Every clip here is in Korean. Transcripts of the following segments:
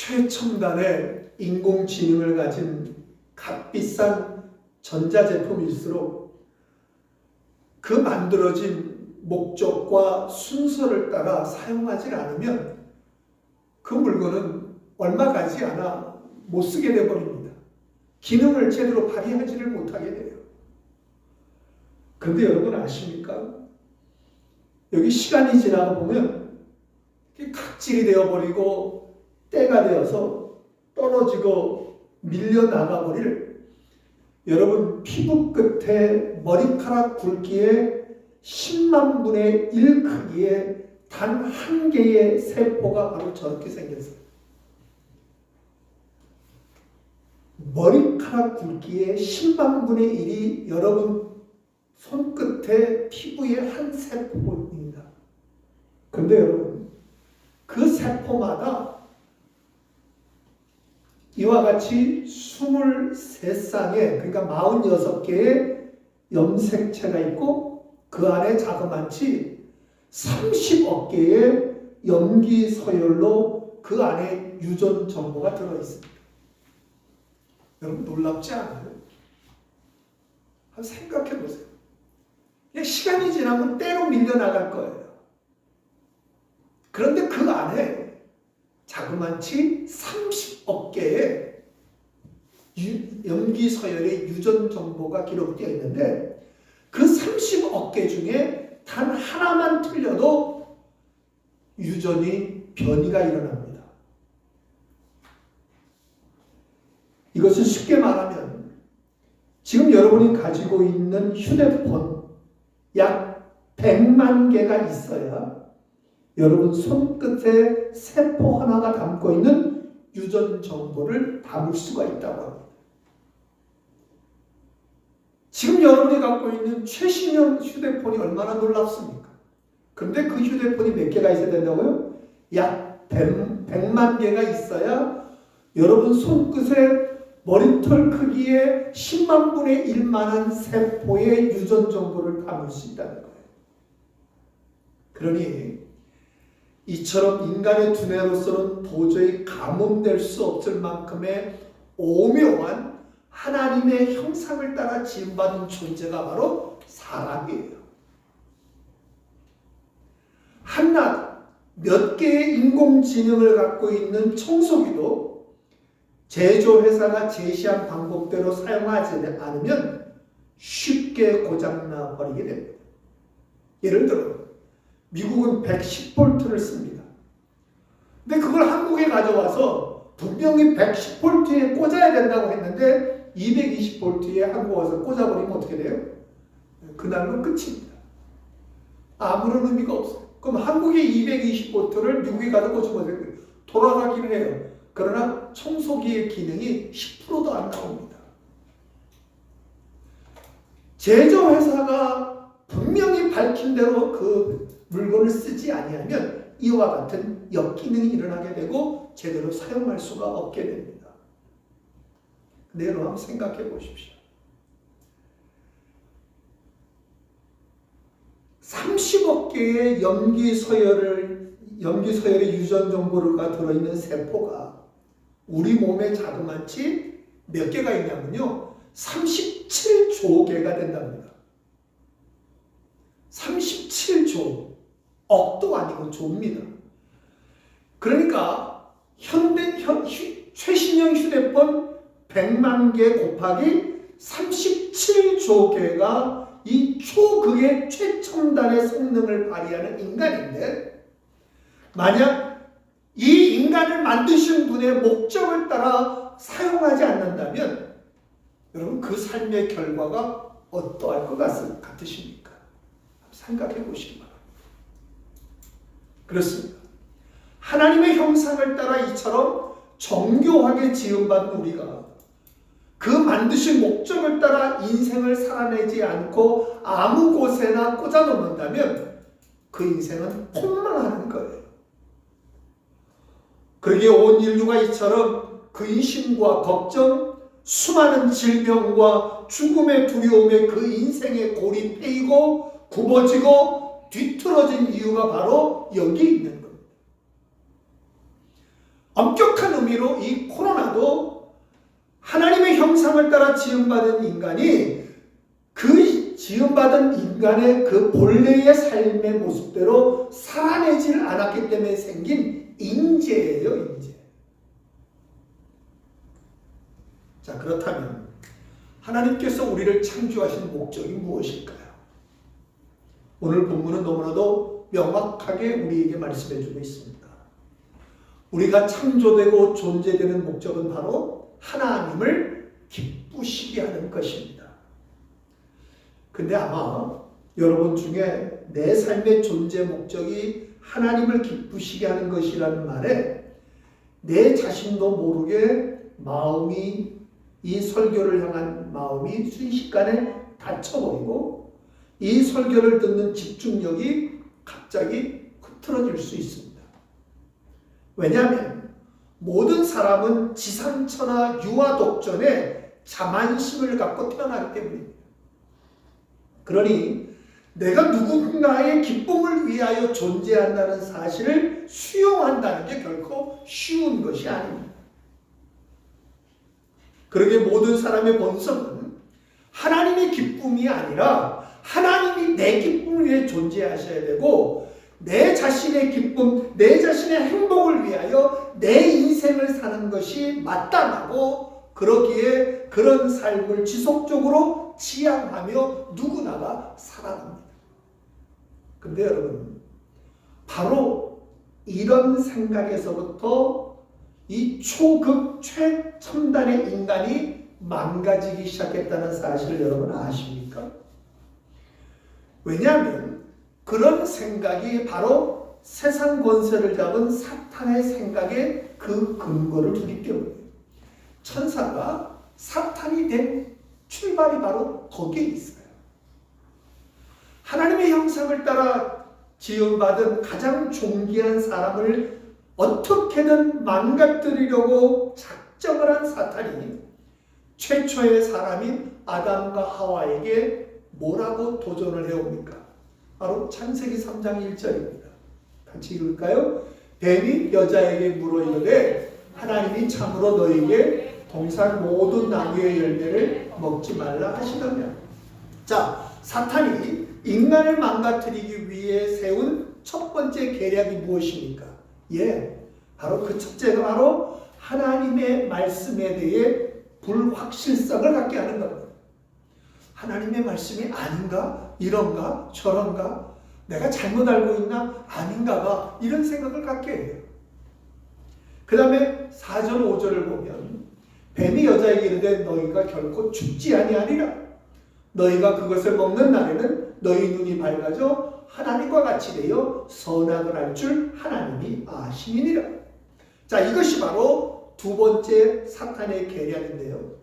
최첨단의 인공지능을 가진 값비싼 전자제품일수록 그 만들어진 목적과 순서를 따라 사용하지 않으면 그 물건은 얼마 가지 않아 못 쓰게 되어버립니다. 기능을 제대로 발휘하지를 못하게 돼요. 그런데 여러분 아십니까? 여기 시간이 지나가 보면 각질이 되어버리고 때가 되어서 떨어지고 밀려나가버릴 여러분 피부 끝에 머리카락 굵기에 10만 분의 1 크기의 단 한 개의 세포가 바로 저렇게 생겼어요. 머리카락 굵기의 10만 분의 1이 여러분 손끝에 피부의 한 세포입니다. 그런데 여러분 그 세포마다 이와 같이 23쌍의 그러니까 46개의 염색체가 있고 그 안에 자그마치 30억 개의 염기 서열로 그 안에 유전 정보가 들어있습니다. 여러분 놀랍지 않아요? 한번 생각해 보세요. 그냥 시간이 지나면 때로 밀려나갈 거예요. 그런데 그 안에 자그마치 30억 개의 염기 서열의 유전 정보가 기록되어 있는데 그 30억 개 중에 단 하나만 틀려도 유전이 변이가 일어납니다. 이것을 쉽게 말하면 지금 여러분이 가지고 있는 휴대폰 약 100만 개가 있어야 여러분 손끝에 세포 하나가 담고 있는 유전 정보를 담을 수가 있다고 합니다. 지금 여러분이 갖고 있는 최신형 휴대폰이 얼마나 놀랍습니까? 그런데 그 휴대폰이 몇 개가 있어야 된다고요? 약 100만 개가 있어야 여러분 손끝에 머리털 크기의 10만 분의 1만한 세포의 유전 정보를 담을 수 있다는 거예요. 그러니 이처럼 인간의 두뇌로서는 도저히 가뭄될 수 없을 만큼의 오묘한 하나님의 형상을 따라 지음받은 존재가 바로 사람이에요. 한낱 몇 개의 인공지능을 갖고 있는 청소기도 제조회사가 제시한 방법대로 사용하지 않으면 쉽게 고장나 버리게 됩니다. 예를 들어 미국은 110V를 씁니다. 근데 그걸 한국에 가져와서 분명히 110V에 꽂아야 된다고 했는데 220V에 한국 와서 꽂아버리면 어떻게 돼요? 그날로 끝입니다. 아무런 의미가 없어요. 그럼 한국의 220V를 미국에 가서 꽂으면 돌아가기는 해요. 그러나 청소기의 기능이 10%도 안 나옵니다. 제조회사가 분명히 밝힌 대로 그 물건을 쓰지 아니하면 이와 같은 역기능이 일어나게 되고 제대로 사용할 수가 없게 됩니다. 근데 여러분 한번 생각해 보십시오. 30억 개의 염기 서열의 유전 정보가 들어있는 세포가 우리 몸에 자그마치 몇 개가 있냐면요. 37조 개가 된답니다. 37조. 억도 아니고 조입니다. 그러니까 최신형 휴대폰 100만 개 곱하기 37조 개가 이 초극의 최첨단의 성능을 발휘하는 인간인데 만약 이 인간을 만드신 분의 목적을 따라 사용하지 않는다면 여러분 그 삶의 결과가 어떠할 것 같으십니까? 생각해 보시기 바랍니다. 그렇습니다. 하나님의 형상을 따라 이처럼 정교하게 지음받은 우리가 그 만드신 목적을 따라 인생을 살아내지 않고 아무 곳에나 꽂아놓는다면 그 인생은 폭망하는 거예요. 그러기에 온 인류가 이처럼 근심과 걱정, 수많은 질병과 죽음의 두려움에 그 인생의 골이 패이고 굽어지고 뒤틀어진 이유가 바로 여기 있는 겁니다. 엄격한 말하기로 이 코로나도 하나님의 형상을 따라 지음받은 인간이 그 지음받은 인간의 그 본래의 삶의 모습대로 살아내질 않았기 때문에 생긴 인재예요, 인재. 자, 그렇다면 하나님께서 우리를 창조하신 목적이 무엇일까요? 오늘 본문은 너무나도 명확하게 우리에게 말씀해주고 있습니다. 우리가 창조되고 존재되는 목적은 바로 하나님을 기쁘시게 하는 것입니다. 근데 아마 여러분 중에 내 삶의 존재 목적이 하나님을 기쁘시게 하는 것이라는 말에 내 자신도 모르게 마음이, 이 설교를 향한 마음이 순식간에 닫혀버리고 이 설교를 듣는 집중력이 갑자기 흐트러질 수 있습니다. 왜냐하면 모든 사람은 지상천하 유아독전에 자만심을 갖고 태어나기 때문입니다. 그러니 내가 누군가의 기쁨을 위하여 존재한다는 사실을 수용한다는 게 결코 쉬운 것이 아닙니다. 그러게 모든 사람의 본성은 하나님의 기쁨이 아니라 하나님이 내 기쁨을 위해 존재하셔야 되고 내 자신의 기쁨, 내 자신의 행복을 위하여 내 인생을 사는 것이 마땅하고 그러기에 그런 삶을 지속적으로 지향하며 누구나가 살아갑니다. 근데 여러분, 바로 이런 생각에서부터 이 초극 최첨단의 인간이 망가지기 시작했다는 사실을 여러분 아십니까? 왜냐하면 그런 생각이 바로 세상 권세를 잡은 사탄의 생각에 그 근거를 두기 때문이에요. 천사가 사탄이 된 출발이 바로 거기에 있어요. 하나님의 형상을 따라 지음받은 가장 존귀한 사람을 어떻게든 망가뜨리려고 작정을 한 사탄이 최초의 사람인 아담과 하와에게 뭐라고 도전을 해옵니까? 바로 창세기 3장 1절입니다. 같이 읽을까요? 뱀이 여자에게 물어 이르되 하나님이 참으로 너에게 동산 모든 나무의 열매를 먹지 말라 하시더냐. 자, 사탄이 인간을 망가뜨리기 위해 세운 첫 번째 계략이 무엇입니까? 바로 그 첫째가 바로 하나님의 말씀에 대해 불확실성을 갖게 하는 겁니다. 하나님의 말씀이 아닌가? 이런가? 저런가? 내가 잘못 알고 있나? 아닌가가? 이런 생각을 갖게 해요. 그 다음에 4절 5절을 보면 뱀이 여자에게 이르되 너희가 결코 죽지 아니하리라. 너희가 그것을 먹는 날에는 너희 눈이 밝아져 하나님과 같이 되어 선악을 알 줄 하나님이 아심이니라. 자, 이것이 바로 두 번째 사탄의 계략인데요.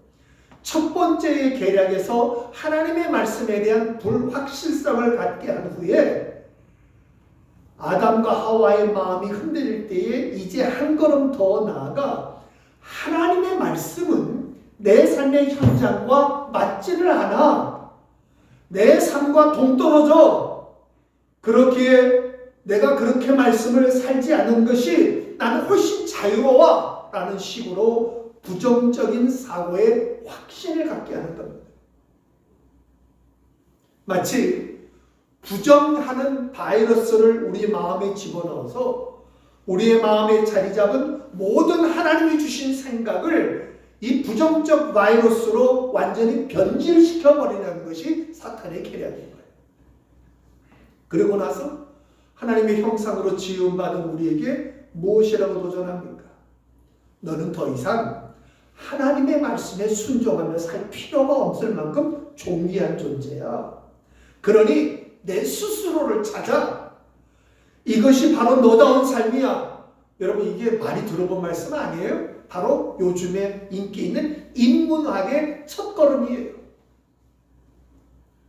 첫 번째의 계략에서 하나님의 말씀에 대한 불확실성을 갖게 한 후에 아담과 하와의 마음이 흔들릴 때에 이제 한 걸음 더 나아가 하나님의 말씀은 내 삶의 현장과 맞지를 않아. 내 삶과 동떨어져. 그렇기에 내가 그렇게 말씀을 살지 않은 것이 나는 훨씬 자유로워 라는 식으로 부정적인 사고에 확신을 갖게 하는 겁니다. 마치 부정하는 바이러스를 우리 마음에 집어넣어서 우리의 마음에 자리 잡은 모든 하나님이 주신 생각을 이 부정적 바이러스로 완전히 변질시켜버리는 것이 사탄의 계략인 거예요. 그리고 나서 하나님의 형상으로 지음받은 우리에게 무엇이라고 도전합니까? 너는 더 이상 하나님의 말씀에 순종하며 살 필요가 없을 만큼 존귀한 존재야. 그러니 내 스스로를 찾아. 이것이 바로 너다운 삶이야. 여러분, 이게 많이 들어본 말씀 아니에요? 바로 요즘에 인기 있는 인문학의 첫걸음이에요.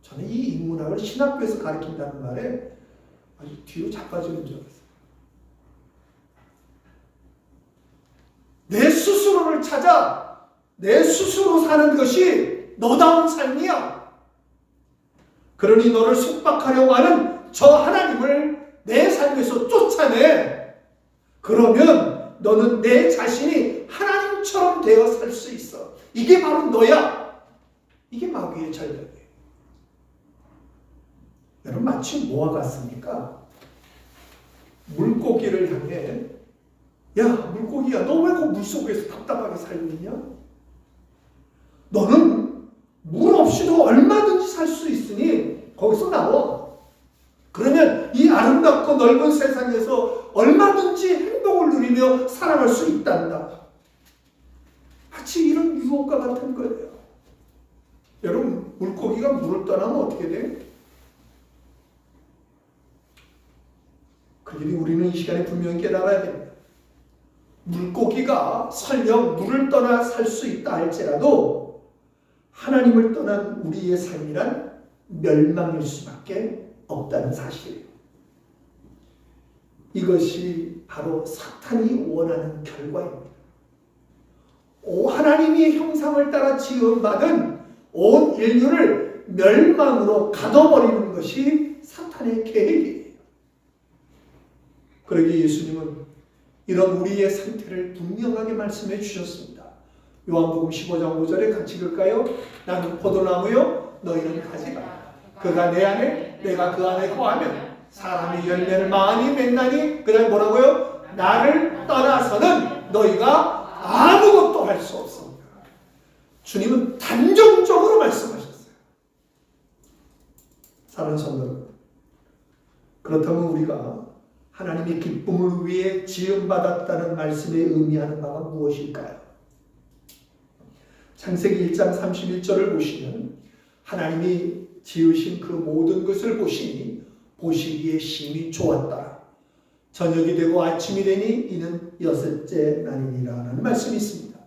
저는 이 인문학을 신학교에서 가르친다는 말에 아주 뒤로 자빠지는 줄 알았어요. 내 스스로를 찾아 내 스스로 사는 것이 너다운 삶이야. 그러니 너를 속박하려고 하는 저 하나님을 내 삶에서 쫓아내. 그러면 너는 내 자신이 하나님처럼 되어 살 수 있어. 이게 바로 너야. 이게 마귀의 전략이에요. 여러분 마치 뭐와 같습니까? 물고기를 향해 야 물고기야 너 왜 그 물속에서 답답하게 살고 있냐? 너는 물 없이도 얼마든지 살 수 있으니 거기서 나와. 그러면 이 아름답고 넓은 세상에서 얼마든지 행복을 누리며 살아갈 수 있단다. 마치 이런 유혹과 같은 거예요. 여러분 물고기가 물을 떠나면 어떻게 돼? 그러니 우리는 이 시간에 분명히 깨달아야 됩니다. 물고기가 설령 물을 떠나 살 수 있다 할지라도 하나님을 떠난 우리의 삶이란 멸망일 수밖에 없다는 사실이에요. 이것이 바로 사탄이 원하는 결과입니다. 하나님의 형상을 따라 지음받은 온 인류를 멸망으로 가둬버리는 것이 사탄의 계획이에요. 그러기에 예수님은 이런 우리의 상태를 분명하게 말씀해 주셨습니다. 요한복음 15장 5절에 같이 읽을까요? 나는 포도나무요 너희는 가지가 그가 내 안에 내가 그 안에 거하면 사람이 열매를 많이 맺나니 그 다음에 뭐라고요? 나를 떠나서는 너희가 아무것도 할 수 없습니다. 주님은 단정적으로 말씀하셨어요. 사랑하는 성도 여러분, 그렇다면 우리가 하나님의 기쁨을 위해 지음받았다는 말씀에 의미하는 바가 무엇일까요? 창세기 1장 31절을 보시면 하나님이 지으신 그 모든 것을 보시니 보시기에 심히 좋았다. 저녁이 되고 아침이 되니 이는 여섯째 날이니라 라는 말씀이 있습니다.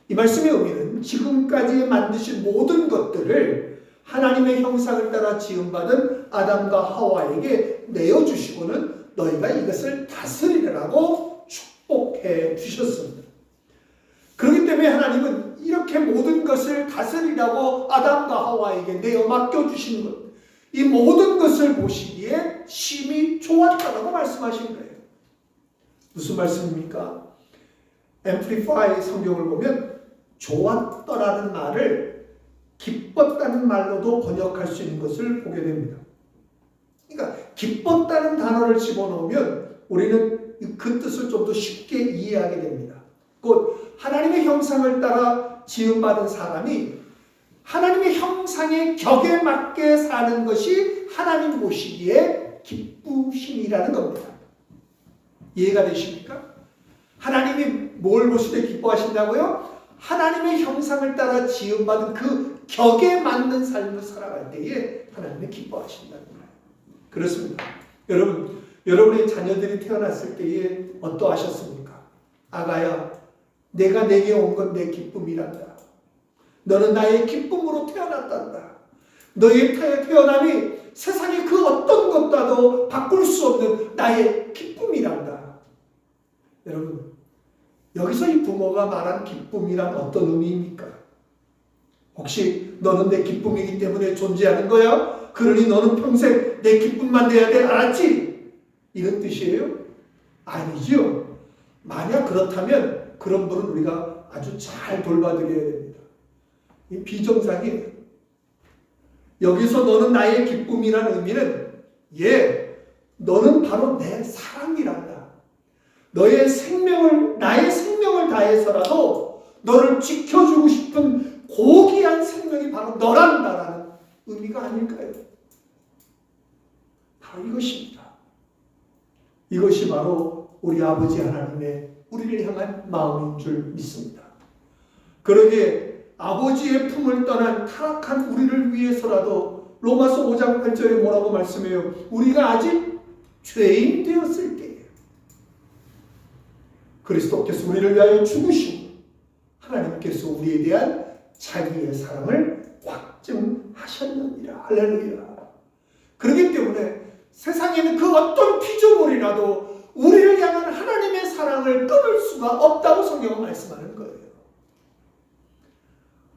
이 말씀의 의미는 지금까지 만드신 모든 것들을 하나님의 형상을 따라 지음받은 아담과 하와에게 내어주시고는 너희가 이것을 다스리라고 축복해 주셨습니다. 그렇기 때문에 하나님은 이렇게 모든 것을 다스리라고 아담과 하와에게 내어 맡겨주신 것, 이 모든 것을 보시기에 심히 좋았다라고 말씀하신 거예요. 무슨 말씀입니까? 앰플리파이 성경을 보면 좋았더라는 말을 기뻤다는 말로도 번역할 수 있는 것을 보게 됩니다. 그러니까 기뻤다는 단어를 집어넣으면 우리는 그 뜻을 좀 더 쉽게 이해하게 됩니다. 곧 하나님의 형상을 따라 지음받은 사람이 하나님의 형상의 격에 맞게 사는 것이 하나님 보시기에 기쁘심이라는 겁니다. 이해가 되십니까? 하나님이 뭘 보실 때 기뻐하신다고요? 하나님의 형상을 따라 지음받은 그 격에 맞는 삶을 살아갈 때에 하나님이 기뻐하신다는 거예요. 그렇습니다. 여러분의 자녀들이 태어났을 때에 어떠하셨습니까? 아가야, 내가 내게 온 건 내 기쁨이란다. 너는 나의 기쁨으로 태어났단다. 너의 태어남이 세상의 그 어떤 것과도 바꿀 수 없는 나의 기쁨이란다. 여러분, 여기서 이 부모가 말한 기쁨이란 어떤 의미입니까? 혹시 너는 내 기쁨이기 때문에 존재하는 거야? 그러니 너는 평생 내 기쁨만 돼야 돼, 알았지? 이런 뜻이에요? 아니죠. 만약 그렇다면 그런 분은 우리가 아주 잘 돌봐드려야 됩니다. 이 비정상이에요. 여기서 너는 나의 기쁨이라는 의미는 너는 바로 내 사랑이란다. 나의 생명을 다해서라도 너를 지켜주고 싶은 고귀한 생명이 바로 너란다라는 의미가 아닐까요? 바로 이것입니다. 이것이 바로 우리 아버지 하나님의 우리를 향한 마음인 줄 믿습니다. 그러기에 아버지의 품을 떠난 타락한 우리를 위해서라도 로마서 5장 8절에 뭐라고 말씀해요? 우리가 아직 죄인 되었을 때에 그리스도께서 우리를 위하여 죽으시고 하나님께서 우리에 대한 자기의 사랑을 확증하셨느니라. 할렐루야. 그렇기 때문에 세상에는 그 어떤 피조물이라도 우리를 향한 하나님의 사랑을 끊을 수가 없다고 성경은 말씀하는 거예요.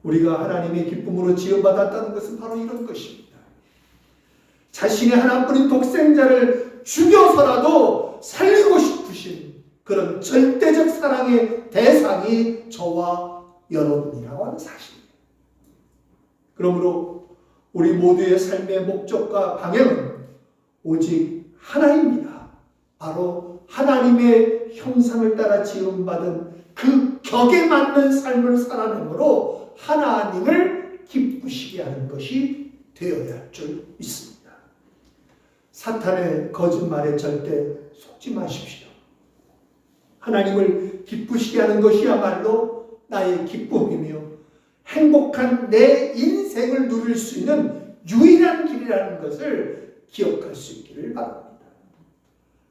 우리가 하나님의 기쁨으로 지음받았다는 것은 바로 이런 것입니다. 자신의 하나뿐인 독생자를 죽여서라도 살리고 싶으신 그런 절대적 사랑의 대상이 저와 여러분이라고 하는 사실입니다. 그러므로 우리 모두의 삶의 목적과 방향은 오직 하나입니다. 바로 하나님의 형상을 따라 지음받은 그 격에 맞는 삶을 살아내므로 하나님을 기쁘시게 하는 것이 되어야 할 줄 믿습니다. 사탄의 거짓말에 절대 속지 마십시오. 하나님을 기쁘시게 하는 것이야말로 나의 기쁨이며 행복한 내 인생을 누릴 수 있는 유일한 길이라는 것을 기억할 수 있기를 바랍니다.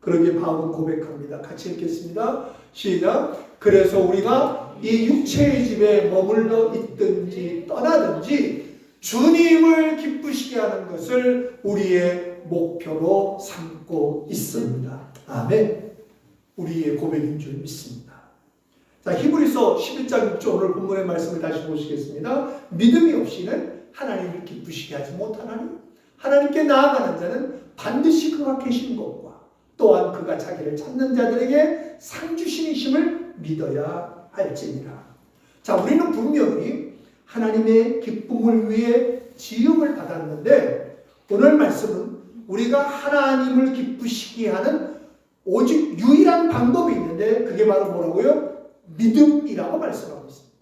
그러기에 바울은 고백합니다. 같이 읽겠습니다. 시작. 그래서 우리가 이 육체의 집에 머물러 있든지 떠나든지 주님을 기쁘시게 하는 것을 우리의 목표로 삼고 있습니다. 아멘. 우리의 고백인 줄 믿습니다. 자, 히브리서 11장 6절 오늘 본문의 말씀을 다시 보시겠습니다. 믿음이 없이는 하나님을 기쁘시게 하지 못하나니 하나님께 나아가는 자는 반드시 그가 계신 것과 또한 그가 자기를 찾는 자들에게 상 주심이심을 믿어야 할지니라. 자, 우리는 분명히 하나님의 기쁨을 위해 지음을 받았는데 오늘 말씀은 우리가 하나님을 기쁘시게 하는 오직 유일한 방법이 있는데 그게 바로 뭐라고요? 믿음이라고 말씀하고 있습니다.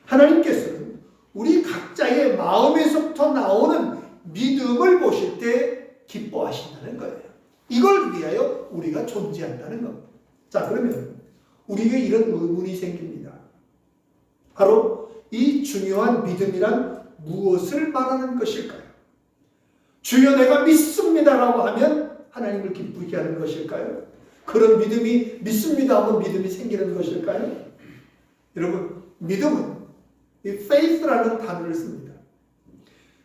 하나님께서는 우리 각자의 마음에서부터 나오는 믿음을 보실 때 기뻐하신다는 거예요. 이걸 위하여 우리가 존재한다는 겁니다. 자, 그러면 우리에게 이런 의문이 생깁니다. 바로 이 중요한 믿음이란 무엇을 말하는 것일까요? 주여 내가 믿습니다라고 하면 하나님을 기쁘게 하는 것일까요? 그런 믿음이 믿습니다 하면 믿음이 생기는 것일까요? 여러분, 믿음은 이 faith라는 단어를 씁니다.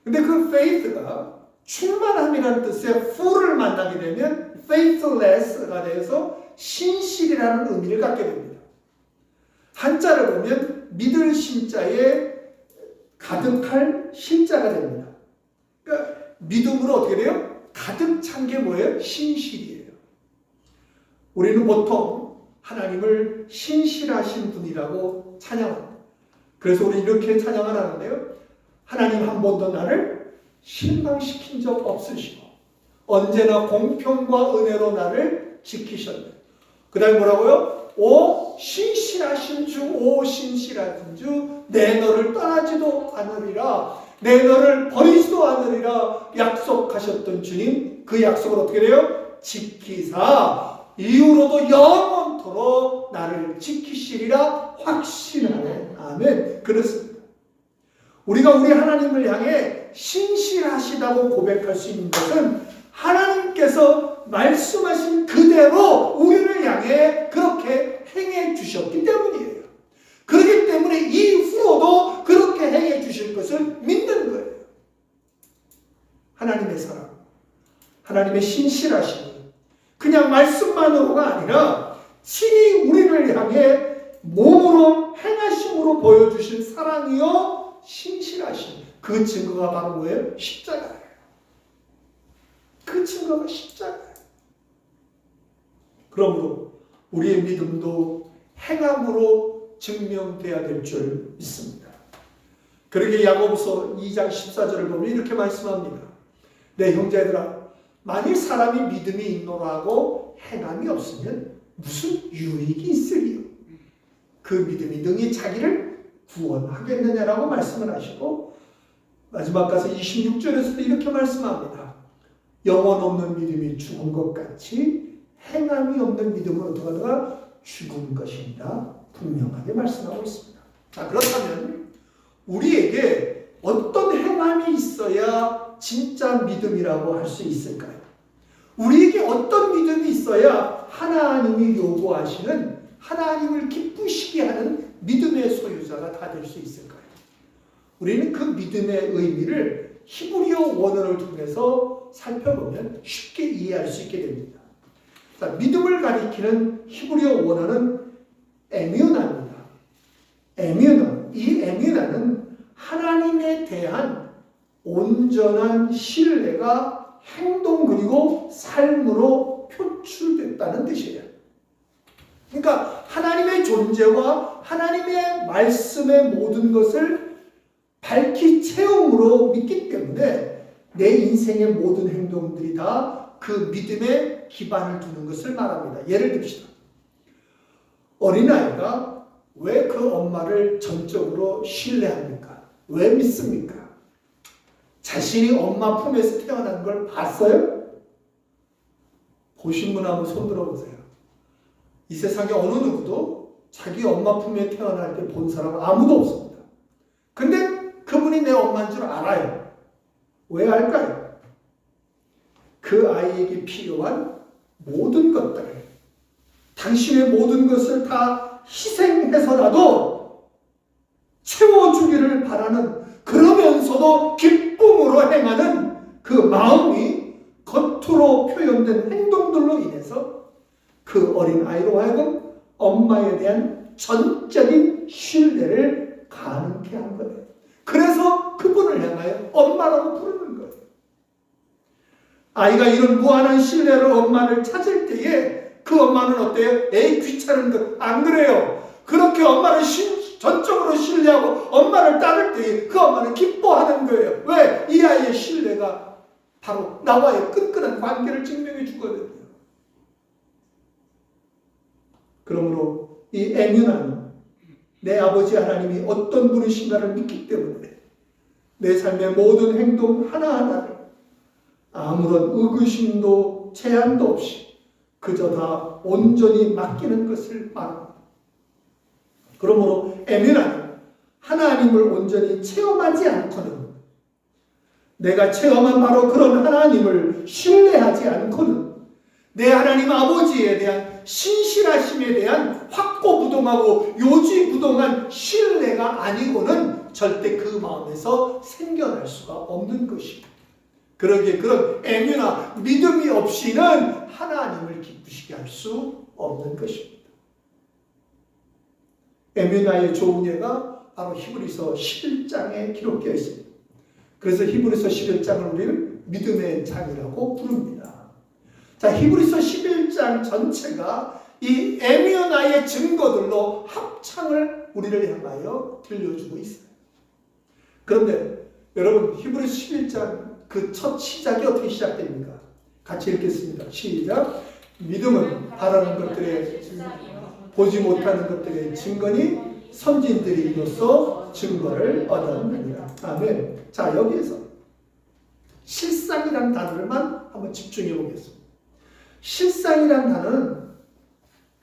근데 그 faith가 충만함이라는 뜻의 full을 만나게 되면 faithless가 되어서 신실이라는 의미를 갖게 됩니다. 한자를 보면 믿을 신자에 가득할 실자가 됩니다. 그러니까 믿음으로 어떻게 돼요? 가득 찬 게 뭐예요? 신실이에요. 우리는 보통 하나님을 신실하신 분이라고 찬양합니다. 그래서 우리 이렇게 찬양을 하는데요. 하나님 한 번도 나를 실망시킨 적 없으시고 언제나 공평과 은혜로 나를 지키셨네. 그 다음에 뭐라고요? 오 신실하신 주, 오 신실하신 주, 내 너를 떠나지도 않으리라, 내 너를 버리지도 않으리라 약속하셨던 주님, 그 약속을 어떻게 돼요? 지키사 이후로도 영원토록 나를 지키시리라 확신하네. 아멘. 그렇습니다. 우리가 우리 하나님을 향해 신실하시다고 고백할 수 있는 것은 하나님께서 말씀하신 그대로 우리를 향해 그렇게 행해 주셨기 때문이에요. 그렇기 때문에 이후로도 그렇게 행해 주실 것을 믿는 거예요. 하나님의 사랑, 하나님의 신실하심, 그냥 말씀만으로가 아니라 친히 우리를 향해 몸으로 행하심으로 보여주신 사랑이요 신실하심, 그 증거가 바로 뭐예요? 십자가예요. 그 증거가 십자가예요. 그러므로 우리의 믿음도 행함으로 증명돼야 될 줄 믿습니다. 그러게 야고보서 2장 14절을 보면 이렇게 말씀합니다. 내 형제들아, 만일 사람이 믿음이 있노라고 행함이 없으면 무슨 유익이 있으리요? 그 믿음이 능히 자기를 구원하겠느냐라고 말씀을 하시고 마지막 가서 26절에서도 이렇게 말씀합니다. 영혼 없는 믿음이 죽은 것 같이 행함이 없는 믿음은 어떠하다가 죽은 것입니다. 분명하게 말씀하고 있습니다. 자, 그렇다면 우리에게 어떤 행함이 있어야 진짜 믿음이라고 할 수 있을까요? 우리에게 어떤 믿음이 있어야 하나님이 요구하시는 하나님을 기쁘시게 하는 믿음의 소유자가 다 될 수 있을까요? 우리는 그 믿음의 의미를 히브리어 원어를 통해서 살펴보면 쉽게 이해할 수 있게 됩니다. 자, 믿음을 가리키는 히브리어 원어는 에뮤나입니다. 에뮤나. 이 에뮤나는 하나님에 대한 온전한 신뢰가 행동 그리고 삶으로 표출됐다는 뜻이에요. 그러니까 하나님의 존재와 하나님의 말씀의 모든 것을 밝히 체험으로 믿기 때문에 내 인생의 모든 행동들이 다 그 믿음에 기반을 두는 것을 말합니다. 예를 듭시다. 어린아이가 왜 그 엄마를 전적으로 신뢰합니까? 왜 믿습니까? 자신이 엄마 품에서 태어난 걸 봤어요? 보신 분 한번 손 들어보세요. 이 세상에 어느 누구도 자기 엄마 품에 태어날 때 본 사람은 아무도 없습니다. 근데 그분이 내 엄마인 줄 알아요. 왜 알까요? 그 아이에게 필요한 모든 것들을, 당신의 모든 것을 다 희생해서라도 채워주기를 바라는, 그러면서도 기쁨으로 행하는 그 마음이 겉으로 표현된 행동들로 인해서 그 어린 아이로 하여금 엄마에 대한 전적인 신뢰를 가능케 한 거예요. 그래서 그분을 향하여 엄마라고 부르는 거예요. 아이가 이런 무한한 신뢰를 엄마를 찾을 때에 그 엄마는 어때요? 에이 귀찮은 거. 안 그래요. 그렇게 엄마를 전적으로 신뢰하고 엄마를 따를 때에 그 엄마는 기뻐하는 거예요. 왜? 이 아이의 신뢰가 바로 나와의 끈끈한 관계를 증명해 주거든요. 그러므로 이 에뮤나는 내 아버지 하나님이 어떤 분이신가를 믿기 때문에 내 삶의 모든 행동 하나하나를 아무런 의구심도 제한도 없이 그저 다 온전히 맡기는 것을 말합니다. 그러므로 에뮤나는 하나님을 온전히 체험하지 않고는, 내가 체험한 바로 그런 하나님을 신뢰하지 않고는 내 하나님 아버지에 대한 신실하심에 대한 확고부동하고 요지부동한 신뢰가 아니고는 절대 그 마음에서 생겨날 수가 없는 것입니다. 그러기에 그런 에뮤나 믿음이 없이는 하나님을 기쁘시게 할 수 없는 것입니다. 에뮤나의 좋은 예가 바로 히브리서 11장에 기록되어 있습니다. 그래서 히브리서 11장을 우리는 믿음의 장이라고 부릅니다. 자, 히브리서 11장 전체가 이 에뮤나의 증거들로 합창을 우리를 향하여 들려주고 있어요. 그런데 여러분, 히브리서 11장 그 첫 시작이 어떻게 시작됩니까? 같이 읽겠습니다. 시작. 믿음은 바라는 것들의, 보지 못하는 것들의 증거니 선진들이 이로써 증거를 얻었느니라. 아멘. 자, 여기에서 실상이라는 단어를만 한번 집중해 보겠습니다. 실상이라는 단어는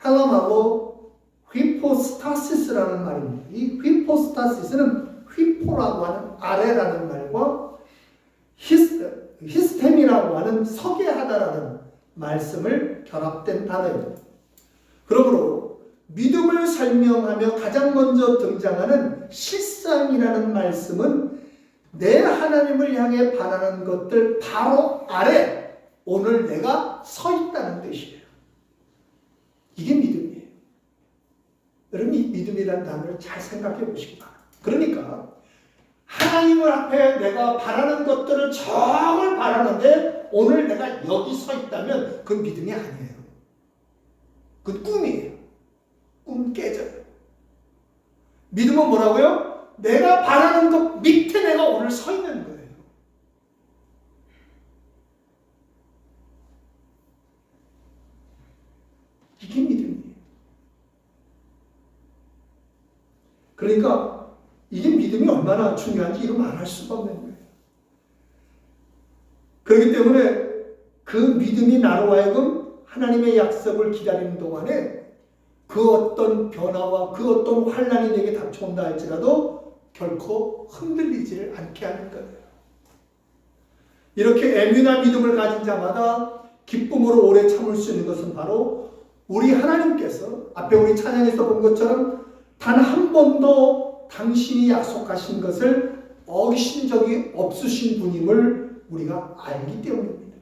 헬라말로 휘포스타시스라는 말입니다. 이 휘포스타시스는 휘포라고 하는 아래라는 말과 히스템이라고 하는 서게하다라는 말씀을 결합된 단어입니다. 그러므로 믿음을 설명하며 가장 먼저 등장하는 실상이라는 말씀은 내 하나님을 향해 바라는 것들 바로 아래 오늘 내가 서 있다는 뜻이에요. 이게 믿음이에요. 여러분, 이 믿음이라는 단어를 잘 생각해 보시기 바랍니다. 그러니까 하나님을 앞에 내가 바라는 것들을 정말 바라는데 오늘 내가 여기 서 있다면 그건 믿음이 아니에요. 그건 꿈이에요. 꿈 깨져요. 믿음은 뭐라고요? 내가 바라는 것 밑에 내가 오늘 서 있는 거예요. 이게 믿음이에요. 그러니까 이게 믿음이 얼마나 중요한지 이루 말할 수가 없는 거예요. 그렇기 때문에 그 믿음이 나로 하여금 하나님의 약속을 기다리는 동안에 그 어떤 변화와 그 어떤 환난이 내게 닥쳐온다 할지라도 결코 흔들리지를 않게 하는 거예요. 이렇게 애민한 믿음을 가진 자마다 기쁨으로 오래 참을 수 있는 것은 바로 우리 하나님께서 앞에 우리 찬양에서 본 것처럼 단 한 번도 당신이 약속하신 것을 어기신 적이 없으신 분임을 우리가 알기 때문입니다.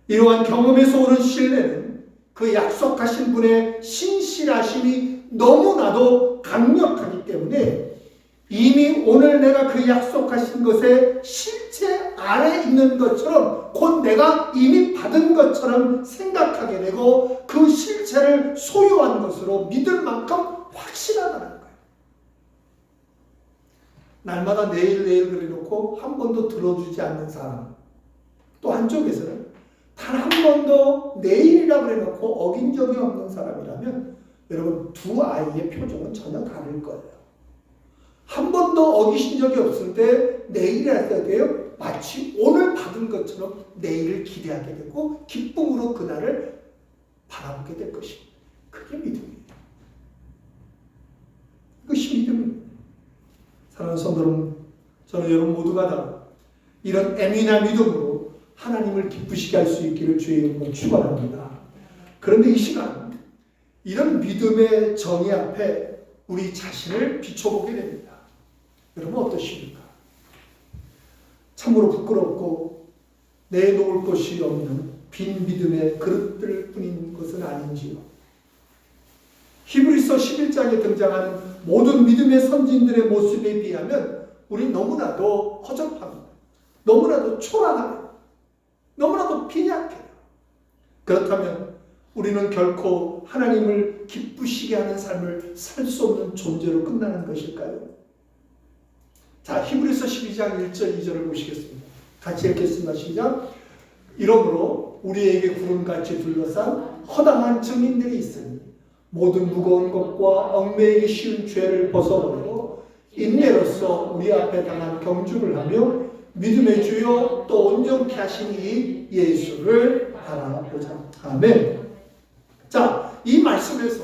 이러한 경험에서 오는 신뢰는 그 약속하신 분의 신실하심이 너무나도 강력하기 때문에 이미 오늘 내가 그 약속하신 것에 실체 안에 있는 것처럼 곧 내가 이미 받은 것처럼 생각하게 되고 그 실체를 소유한 것으로 믿을 만큼 확실하다는 거예요. 날마다 내일 그래놓고 한 번도 들어주지 않는 사람, 또 한쪽에서는 단 한 번도 내일이라 그래놓고 어긴 적이 없는 사람이라면 여러분 두 아이의 표정은 전혀 다를 거예요. 한 번도 어기신 적이 없을 때 내일이라 때요 마치 오늘 받은 것처럼 내일을 기대하게 되고 기쁨으로 그날을 바라보게 될 것입니다. 그게 믿음이에요. 이것이 믿음입니다. 사랑하는 성도 여러분, 저는 여러분 모두가 다 이런 애민한 믿음으로 하나님을 기쁘시게 할 수 있기를 주의 이름으로 축원합니다. 그런데 이 시간 이런 믿음의 정의 앞에 우리 자신을 비춰보게 됩니다. 여러분 어떠십니까? 참으로 부끄럽고 내놓을 것이 없는 빈 믿음의 그릇들 뿐인 것은 아닌지요. 히브리서 11장에 등장하는 모든 믿음의 선진들의 모습에 비하면 우리 너무나도 허접합니다. 너무나도 초라합니다. 너무나도 빈약해요. 그렇다면 우리는 결코 하나님을 기쁘시게 하는 삶을 살 수 없는 존재로 끝나는 것일까요? 자, 히브리서 12장 1절 2절을 보시겠습니다. 같이 읽겠습니다. 시작. 이러므로 우리에게 구름같이 둘러싼 허당한 증인들이 있으니 모든 무거운 것과 얽매이기 쉬운 죄를 벗어버리고 인내로서 우리 앞에 당한 경주를 하며 믿음의 주요 또 온전케 하신 이 예수를 바라보자. 아멘. 자, 이 말씀에서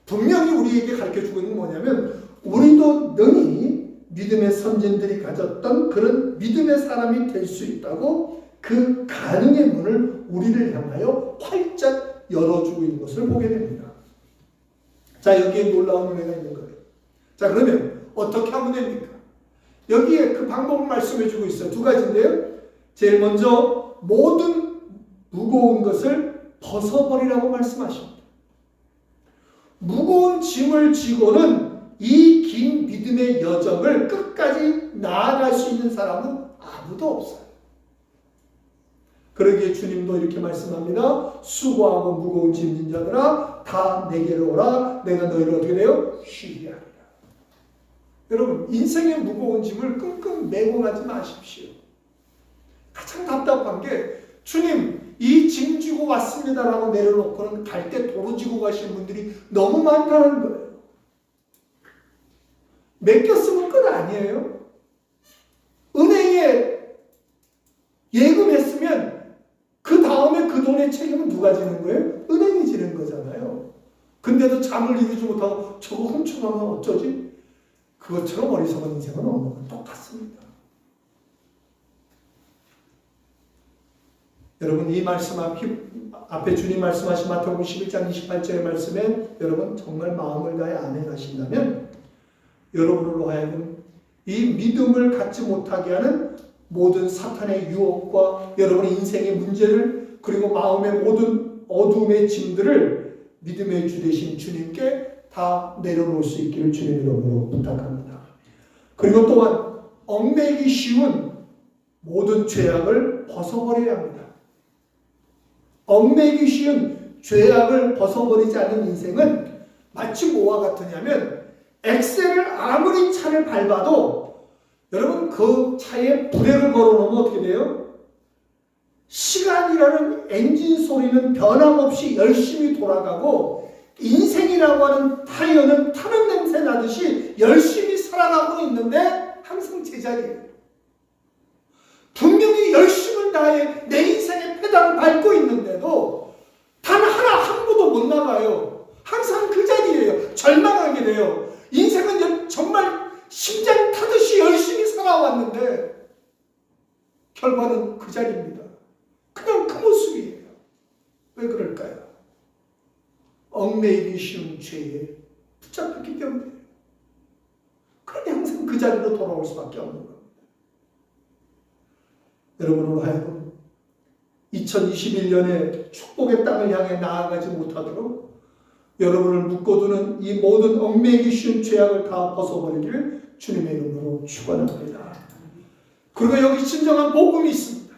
분명히 우리에게 가르쳐주고 있는 게 뭐냐면 우리도 능히 믿음의 선진들이 가졌던 그런 믿음의 사람이 될 수 있다고 그 가능의 문을 우리를 향하여 활짝 열어주고 있는 것을 보게 됩니다. 자, 여기에 놀라운 은혜가 있는 거예요. 자, 그러면 어떻게 하면 됩니까? 여기에 그 방법을 말씀해 주고 있어요. 두 가지인데요. 제일 먼저 모든 무거운 것을 벗어버리라고 말씀하십니다. 무거운 짐을 지고는 이 긴 믿음의 여정을 끝까지 나아갈 수 있는 사람은 아무도 없어요. 그러기에 주님도 이렇게 말씀합니다. 수고하고 무거운 짐진 자들아 다 내게로 오라. 내가 너희를 어떻게 돼요? 쉬게 하리라. 여러분 인생의 무거운 짐을 끙끙 메고 가지 마십시오. 가장 답답한 게 주님 이 짐 지고 왔습니다라고 내려놓고는 갈 때 도로 지고 가시는 분들이 너무 많다는 거예요. 맡겼으면 끝 아니에요? 은행에 예금했으면 그 다음에 그 돈의 책임은 누가 지는 거예요? 은행이 지는 거잖아요. 근데도 잠을 이루지 못하고 저거 훔쳐가면 어쩌지? 그것처럼 어리석은 인생은 없는 건 똑같습니다. 여러분 이 말씀 앞에 주님 말씀하신 마태복음 11장 28절의 말씀에 여러분 정말 마음을 다해 아멘하신다면 여러분으로 하여금 이 믿음을 갖지 못하게 하는 모든 사탄의 유혹과 여러분의 인생의 문제를 그리고 마음의 모든 어둠의 짐들을 믿음의 주 되신 주님께 다 내려놓을 수 있기를 주님 이름으로 부탁합니다. 그리고 또한 얽매이기 쉬운 모든 죄악을 벗어버려야 합니다. 얽매이기 쉬운 죄악을 벗어버리지 않는 인생은 마치 뭐와 같으냐면 엑셀을 아무리 차를 밟아도 여러분 그 차에 브레이크를 걸어놓으면 어떻게 돼요? 시간이라는 엔진 소리는 변함없이 열심히 돌아가고 인생이라고 하는 타이어는 타는 냄새 나듯이 열심히 살아가고 있는데 항상 제자리예요. 분명히 열심을 다해 내 인생의 페달을 밟고 있는데도 단 하나 한步도 못 나가요. 항상 그 자리예요. 절망하게 돼요. 인생은 정말 심장 타듯이 열심히 살아왔는데 결과는 그 자리입니다. 그냥 그 모습이에요. 왜 그럴까요? 얽매이기 쉬운 죄에 붙잡혔기 때문이에요. 그러니 항상 그 자리로 돌아올 수밖에 없는 겁니다. 여러분으로 하여금 2021년에 축복의 땅을 향해 나아가지 못하도록 여러분을 묶어두는 이 모든 얽매이기 쉬운 죄악을 다 벗어버리기를 주님의 이름으로 축원합니다. 그리고 여기 진정한 복음이 있습니다.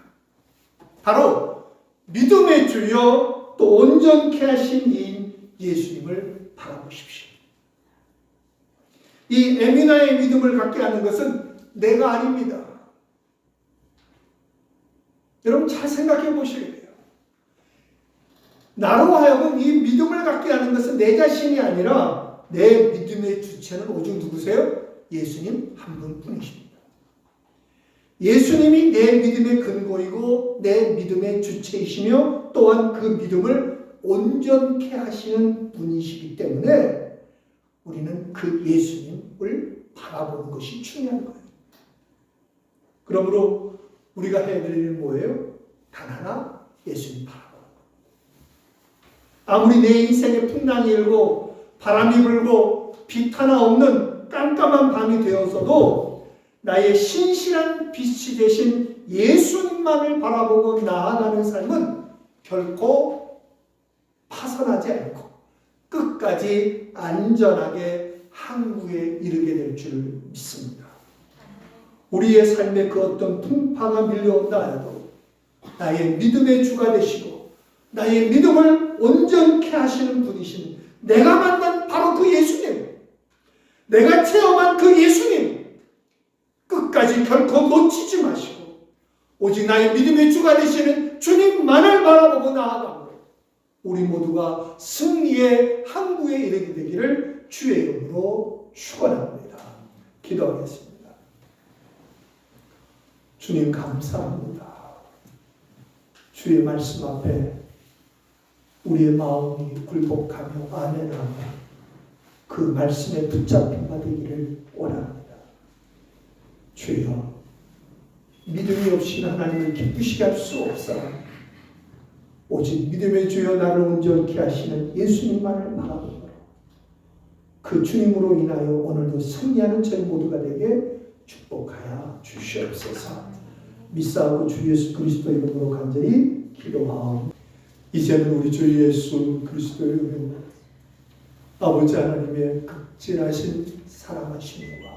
바로 믿음의 주여 또 온전케 하신 이인 예수님을 바라보십시오. 이 에미나의 믿음을 갖게 하는 것은 내가 아닙니다. 여러분 잘 생각해 보셔야 돼요. 나로 하여금 이 믿음을 갖게 하는 것은 내 자신이 아니라 내 믿음의 주체는 오직 누구세요? 예수님 한 분뿐이십니다. 예수님이 내 믿음의 근거이고 내 믿음의 주체이시며 또한 그 믿음을 온전케 하시는 분이시기 때문에 우리는 그 예수님을 바라보는 것이 중요한 거예요. 그러므로 우리가 해야 될 일은 뭐예요? 단 하나, 예수님 바라보는 거예요. 아무리 내 인생에 풍랑이 일고 바람이 불고 빛 하나 없는 깜깜한 밤이 되어서도 나의 신실한 빛이 되신 예수님만을 바라보고 나아가는 삶은 결코 파산하지 않고 끝까지 안전하게 항구에 이르게 될 줄 믿습니다. 우리의 삶에 그 어떤 풍파가 밀려온다 해도 나의 믿음의 주가 되시고 나의 믿음을 온전케 하시는 분이신 내가 만난 바로 그 예수님, 내가 체험한 그 예수님 끝까지 결코 놓치지 마시고 오직 나의 믿음의 주가 되시는 주님만을 바라보고 나아가고 우리 모두가 승리의 항구에 이르게 되기를 주의 이름으로 축원합니다. 기도하겠습니다. 주님 감사합니다. 주의 말씀 앞에 우리의 마음이 굴복하며 아멘하며 그 말씀에 붙잡힌 바 되기를 원합니다. 주여, 믿음이 없이는 하나님을 기쁘시게 할 수 없사오니 오직 믿음의 주여 나를 온전케 하시는 예수님만을 바라보므로 그 주님으로 인하여 오늘도 승리하는 저희 모두가 되게 축복하여 주시옵소서. 믿사오고 주 예수 그리스도 이름으로 간절히 기도하옵나이다. 이제는 우리 주 예수 그리스도의 은혜와 아버지 하나님의 극진하신 사랑하심과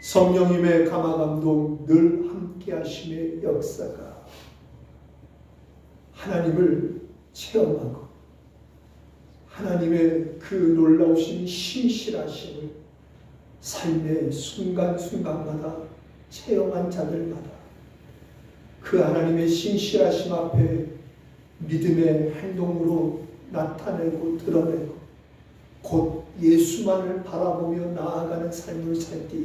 성령님의 감화감동 늘 함께하심의 역사가 하나님을 체험하고 하나님의 그 놀라우신 신실하심을 삶의 순간순간마다 체험한 자들마다 그 하나님의 신실하심 앞에 믿음의 행동으로 나타내고 드러내고 곧 예수만을 바라보며 나아가는 삶을 살 때에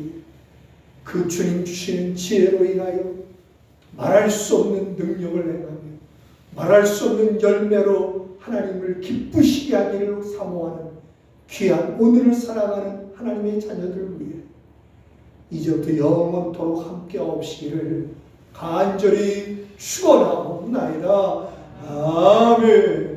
그 주님 주시는 지혜로 인하여 말할 수 없는 능력을 행하며 말할 수 없는 열매로 하나님을 기쁘시게 하기를 사모하는 귀한 오늘을 살아가는 하나님의 자녀들을 위해 이제부터 영원토록 함께 하옵시기를 간절히 축원하옵나이다. 아멘.